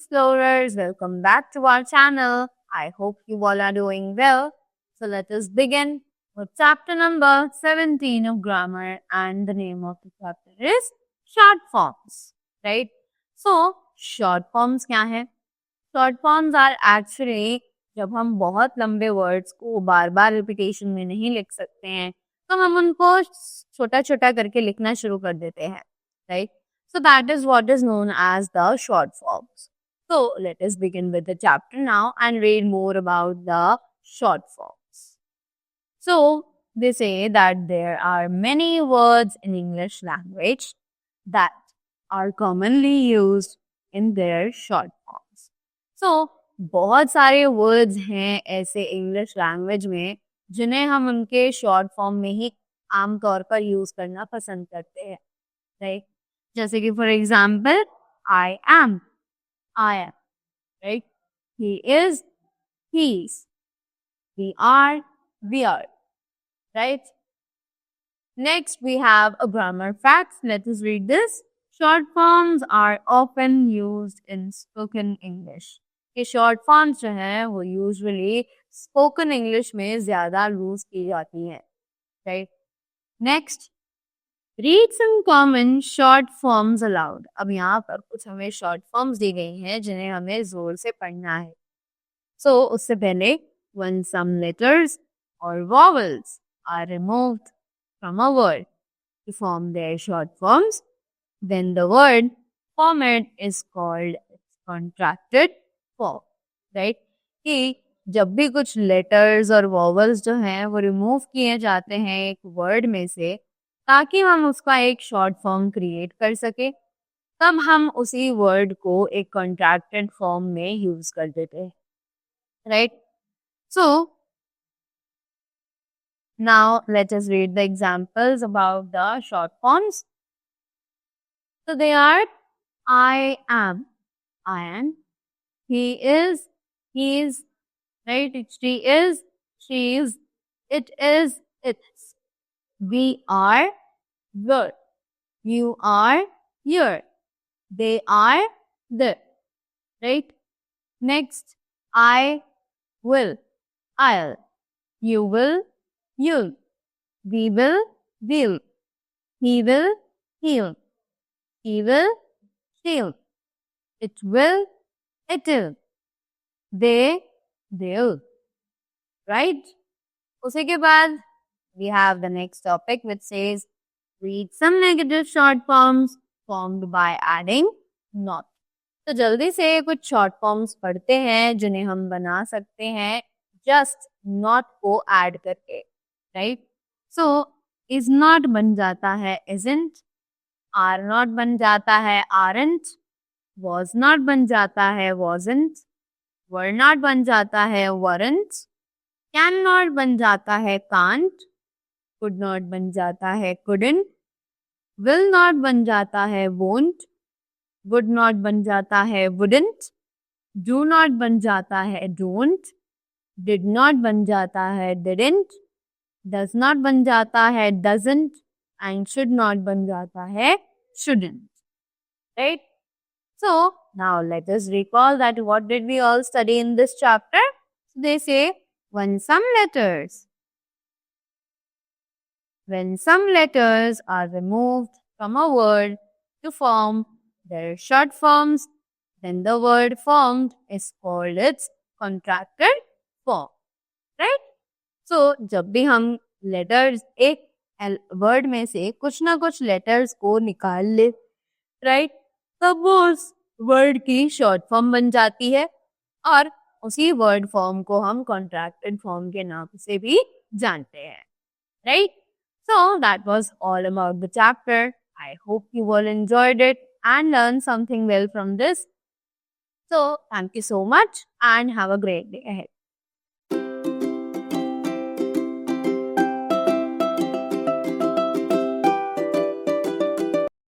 explorers, welcome back to our channel. I hope you all are doing well. So let us begin with chapter number 17 of grammar, and the name of the chapter is short forms, right? So short forms क्या है? Short forms are actually जब हम बहुत लंबे words को बार बार repetition में नहीं लिख सकते हैं तो हम उनको छोटा छोटा करके लिखना शुरू कर देते हैं, right? So that is what is known as the short forms. So let us begin with the chapter now and read more about the short forms. So they say that there are many words in English language that are commonly used in their short forms. So बहुत सारे words हैं ऐसे English language में जिन्हें हम उनके short form में ही आमतौर पर use करना पसंद करते हैं, right? जैसे कि for example, I am, right? He is, he's, we are, right? Next, we have a grammar facts. Let us read this. Short forms are often used in spoken English. ये short forms जो हैं वो usually spoken English में ज़्यादा use की जाती हैं, right? Next, read some common short forms aloud. अब यहाँ पर कुछ हमें short forms दी गई हैं जिन्हें हमें जोर से पढ़ना है. So उससे पहले when some letters or vowels are removed from a word to form their short forms, then the word format is called contracted form, right? कि जब भी कुछ letters और vowels जो हैं वो remove किए जाते हैं एक word में से ताकि हम उसका एक short form create कर सके, तब हम उसी word को एक contracted form में use कर देते हैं, right? So now let us read the examples about the short forms. So they are I am, he is, he's, right? She is, she's, it is, it's. We are, were. You are, you're. They are, the. Right? Next, I will, I'll. You will, you'll. We will, we'll. He will, he'll. He will, she'll. It will, it'll. They'll. Right? उसी के बाद we have the next topic which says read some negative short forms formed by adding not. तो जल्दी से कुछ short forms पढ़ते हैं जिन्हें हम बना सकते हैं just not को add करके, right? So is not बन जाता है isn't, are not बन जाता है aren't, was not बन जाता है wasn't, were not बन जाता है weren't, can not बन जाता है can't, could not बन जाता है couldn't, will not बन जाता है won't, would not बन जाता है wouldn't, do not बन जाता है don't, did not बन जाता है didn't, does not बन जाता है doesn't, and should not बन जाता है shouldn't, right? So now let us recall that what did we all study in this chapter? So they say when some letters are removed from a word to form their short forms, then the word formed is called its contracted form, right? So जब भी हम letters एक word में से कुछ ना कुछ letters को निकाल ले, right? तब वो उस word की short form बन जाती है और उसी word form को हम contracted form के नाम से भी जानते हैं, right? So that was all about the chapter. I hope you all enjoyed it and learned something well from this. So thank you so much and have a great day ahead.